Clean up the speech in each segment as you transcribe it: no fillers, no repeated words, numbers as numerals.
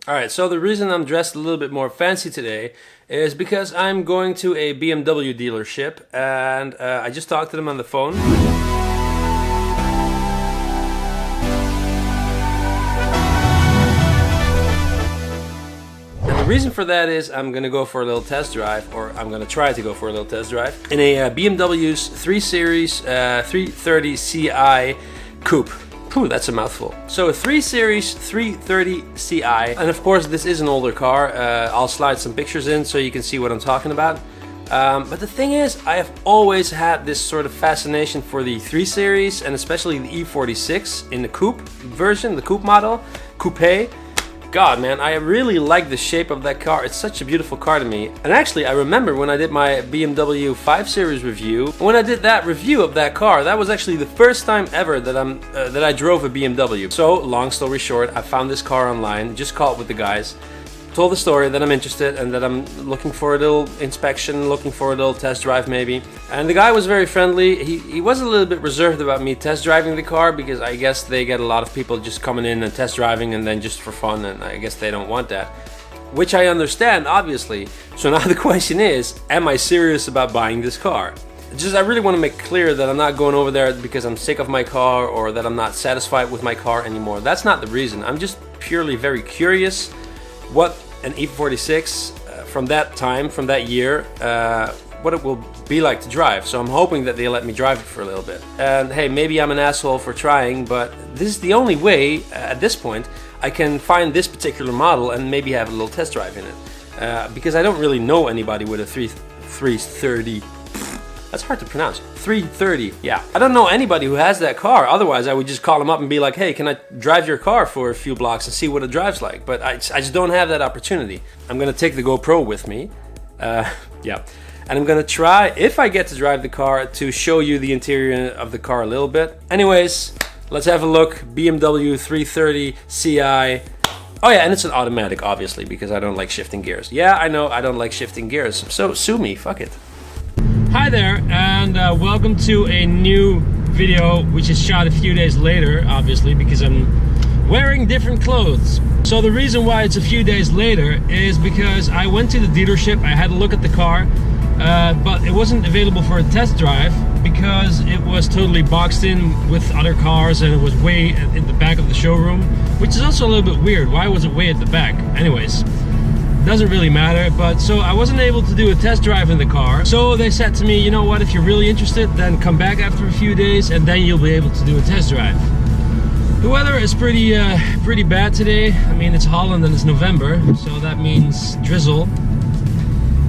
Alright, so the reason I'm dressed a little bit more fancy today is because I'm going to a BMW dealership, and I just talked to them on the phone. And the reason for that is I'm going to go for a little test drive, or I'm going to try to go for a little test drive, in a BMW's 3 Series 330 Ci Coupe. Ooh, that's a mouthful. So a 3 Series 330 Ci, and of course this is an older car. I'll slide some pictures in so you can see what I'm talking about. But the thing is, I have always had this sort of fascination for the 3 Series, and especially the E46 in the coupe version, the coupe model, coupe. God, man, I really like the shape of that car. It's such a beautiful car to me. And actually, I remember when I did my BMW 5 Series review, when I did that review of that car, that was actually the first time ever that I drove a BMW. So, long story short, I found this car online, just called with the guys, told the story that I'm interested and that I'm looking for a little inspection, looking for a little test drive maybe. And the guy was very friendly. He was a little bit reserved about me test driving the car, because I guess they get a lot of people just coming in and test driving and then just for fun, and I guess they don't want that. Which I understand, obviously. So now the question is, am I serious about buying this car? I really want to make clear that I'm not going over there because I'm sick of my car or that I'm not satisfied with my car anymore. That's not the reason. I'm just purely very curious what an E46 from that time, from that year, what it will be like to drive. So I'm hoping that they let me drive it for a little bit. And hey, maybe I'm an asshole for trying, but this is the only way at this point I can find this particular model and maybe have a little test drive in it. Because I don't really know anybody with a 330. That's hard to pronounce. 330, yeah. I don't know anybody who has that car. Otherwise, I would just call them up and be like, hey, can I drive your car for a few blocks and see what it drives like? But I just don't have that opportunity. I'm going to take the GoPro with me. Yeah. And I'm going to try, if I get to drive the car, to show you the interior of the car a little bit. Anyways, let's have a look. BMW 330 Ci. Oh yeah, and it's an automatic, obviously, because I don't like shifting gears. Yeah, I know, I don't like shifting gears. So sue me, fuck it. Hi there, and welcome to a new video, which is shot a few days later, obviously, because I'm wearing different clothes. So the reason why it's a few days later is because I went to the dealership, I had a look at the car, but it wasn't available for a test drive because it was totally boxed in with other cars and it was way in the back of the showroom, which is also a little bit weird. Why was it way at the back? Anyways. Doesn't really matter, but so I wasn't able to do a test drive in the car. So they said to me, you know what, if you're really interested, then come back after a few days and then you'll be able to do a test drive. The weather is pretty bad today. I mean, it's Holland and it's November, so that means drizzle.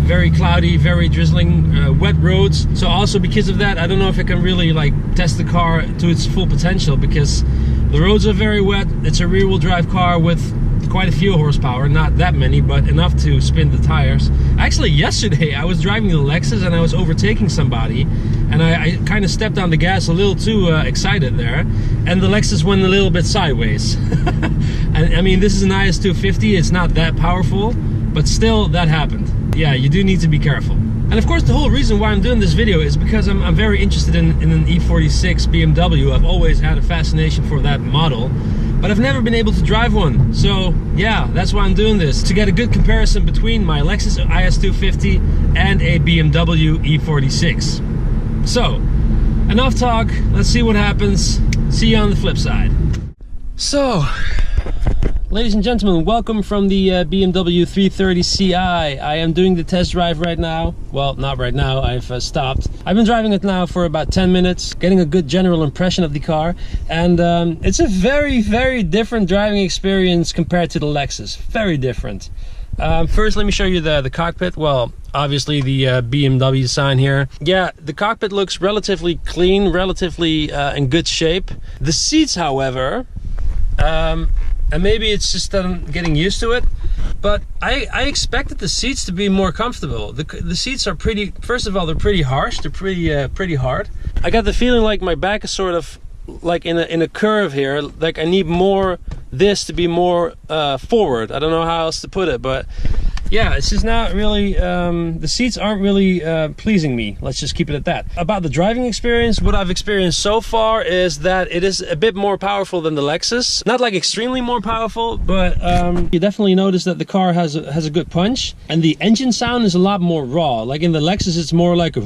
Very cloudy, very drizzling, wet roads. So also because of that, I don't know if I can really like test the car to its full potential, because the roads are very wet. It's a rear-wheel drive car with quite a few horsepower, not that many, but enough to spin the tires. Actually, yesterday I was driving the Lexus and I was overtaking somebody, and I kind of stepped on the gas a little too excited there, and the Lexus went a little bit sideways. And I mean, this is an IS250, it's not that powerful, but still that happened. Yeah, you do need to be careful. And of course, the whole reason why I'm doing this video is because I'm very interested in an E46 BMW. I've always had a fascination for that model, but I've never been able to drive one. So yeah, that's why I'm doing this, to get a good comparison between my Lexus IS250 and a BMW E46. So, enough talk, let's see what happens. See you on the flip side. So, ladies and gentlemen, welcome from the BMW 330 Ci. I am doing the test drive right now. Well, not right now, I've stopped. I've been driving it now for about 10 minutes, getting a good general impression of the car. And it's a very, very different driving experience compared to the Lexus. Very different. First, let me show you the cockpit. Well, obviously the BMW sign here. Yeah, the cockpit looks relatively clean, relatively in good shape. The seats, however, and maybe it's just that I'm getting used to it, but I expected the seats to be more comfortable. The seats are pretty, first of all, they're pretty harsh, they're pretty hard. I got the feeling like my back is sort of like in a curve here, like I need more this to be more forward. I don't know how else to put it, but yeah, it's just not really, the seats aren't really pleasing me. Let's just keep it at that. About the driving experience, what I've experienced so far is that it is a bit more powerful than the Lexus. Not like extremely more powerful, but you definitely notice that the car has a good punch, and the engine sound is a lot more raw. Like in the Lexus, it's more like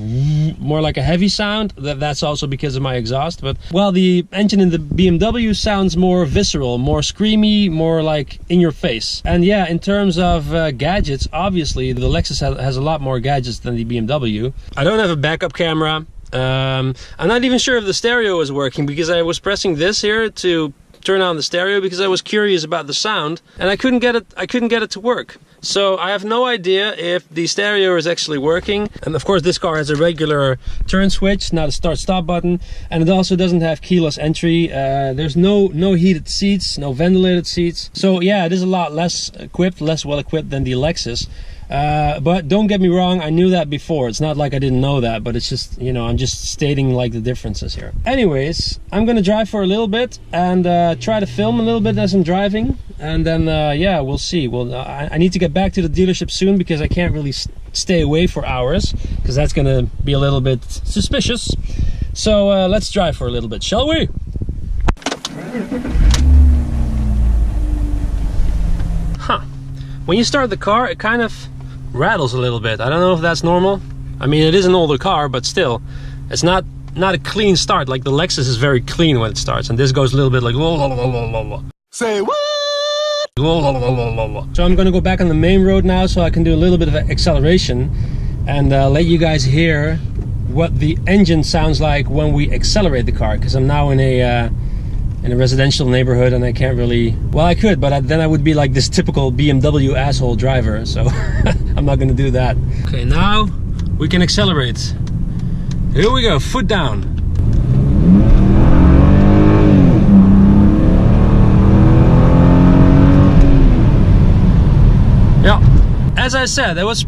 a heavy sound. That's also because of my exhaust. But well, the engine in the BMW sounds more visceral, more screamy, more like in your face. And yeah, in terms of gadgets, obviously the Lexus has a lot more gadgets than the BMW. I don't have a backup camera. I'm not even sure if the stereo is working, because I was pressing this here to turn on the stereo because I was curious about the sound, and I couldn't get it to work. So I have no idea if the stereo is actually working. And of course this car has a regular turn switch, not a start-stop button, and it also doesn't have keyless entry. There's no heated seats, no ventilated seats. So yeah, it is a lot less well equipped than the Lexus. But don't get me wrong, I knew that before. It's not like I didn't know that, but it's just, you know, I'm just stating like the differences here. Anyways, I'm gonna drive for a little bit and try to film a little bit as I'm driving, and then yeah, we'll see. Well, I need to get back to the dealership soon because I can't really stay away for hours, because that's gonna be a little bit suspicious. So let's drive for a little bit, shall we? Huh. When you start the car, it kind of rattles a little bit. I don't know if that's normal. I mean, it is an older car, but still, it's not a clean start. Like the Lexus is very clean when it starts, and this goes a little bit like say what? So I'm gonna go back on the main road now, so I can do a little bit of acceleration and let you guys hear what the engine sounds like when we accelerate the car, because I'm now in a residential neighborhood and I can't really, well, I could, but then I would be like this typical BMW asshole driver, so I'm not gonna do that. Okay, now we can accelerate. Here we go, foot down. Yeah, as I said, that was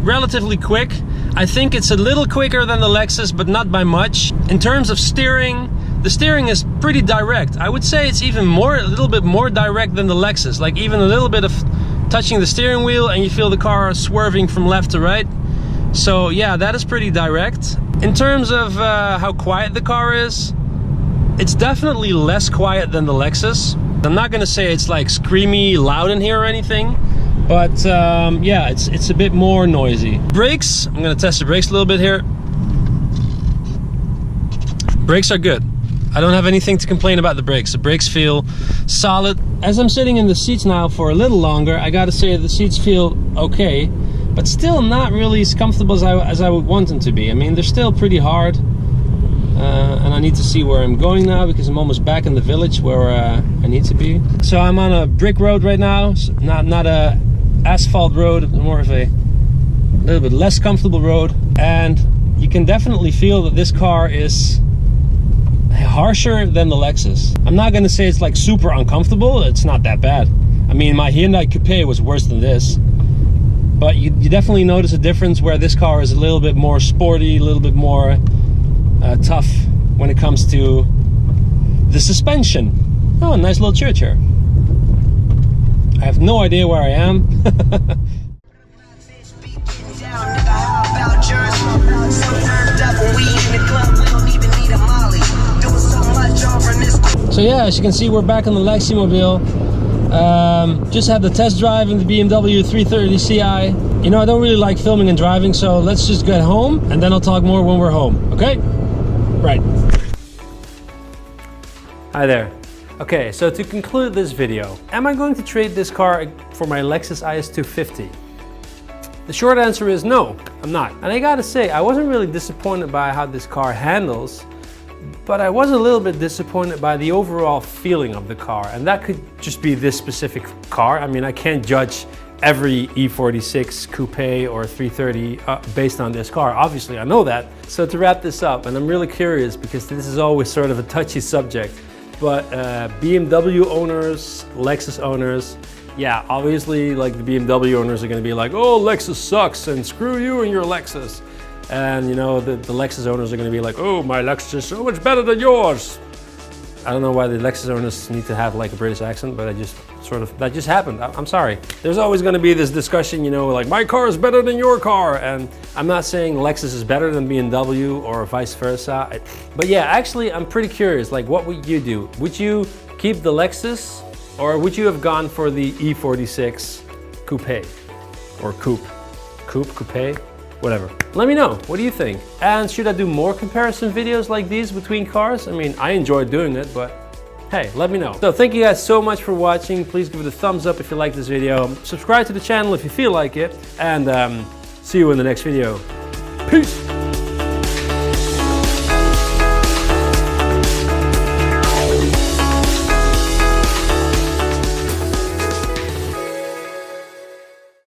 relatively quick. I think it's a little quicker than the Lexus, but not by much. In terms of steering, the steering is pretty direct. I would say it's even a little bit more direct than the Lexus. Like even a little bit of touching the steering wheel and you feel the car swerving from left to right. So yeah, that is pretty direct. In terms of how quiet the car is, it's definitely less quiet than the Lexus. I'm not gonna say it's like screamy loud in here or anything, but yeah, it's a bit more noisy. Brakes, I'm gonna test the brakes a little bit here. Brakes are good. I don't have anything to complain about the brakes. The brakes feel solid. As I'm sitting in the seats now for a little longer, I gotta say the seats feel okay, but still not really as comfortable as I would want them to be. I mean, they're still pretty hard. And I need to see where I'm going now, because I'm almost back in the village where I need to be. So I'm on a brick road right now, so not a asphalt road, more of a little bit less comfortable road. And you can definitely feel that this car is harsher than the Lexus. I'm not gonna say it's like super uncomfortable. It's not that bad. I mean, my Hyundai Coupe was worse than this, but you definitely notice a difference where this car is a little bit more sporty, a little bit more tough when it comes to the suspension. Oh, a nice little church here. I have no idea where I am. So yeah, as you can see, we're back on the Lexi-mobile. Just had the test drive in the BMW 330 Ci. You know, I don't really like filming and driving, so let's just get home and then I'll talk more when we're home, okay? Right. Hi there. Okay, so to conclude this video, am I going to trade this car for my Lexus IS 250? The short answer is no, I'm not. And I gotta say, I wasn't really disappointed by how this car handles, but I was a little bit disappointed by the overall feeling of the car. And that could just be this specific car. I mean, I can't judge every E46 coupe or 330 based on this car. Obviously, I know that. So to wrap this up, and I'm really curious because this is always sort of a touchy subject, but BMW owners, Lexus owners, yeah, obviously like the BMW owners are gonna be like, oh, Lexus sucks and screw you and your Lexus. And you know, the Lexus owners are gonna be like, oh, my Lexus is so much better than yours. I don't know why the Lexus owners need to have like a British accent, but that just happened. I'm sorry. There's always going to be this discussion, you know, like my car is better than your car, and I'm not saying Lexus is better than BMW or vice versa. But yeah, actually, I'm pretty curious. Like, what would you do? Would you keep the Lexus, or would you have gone for the E46 Coupe or Coupe, whatever? Let me know, what do you think? And should I do more comparison videos like these between cars? I mean, I enjoy doing it, but hey, let me know. So thank you guys so much for watching. Please give it a thumbs up if you like this video. Subscribe to the channel if you feel like it. And see you in the next video. Peace.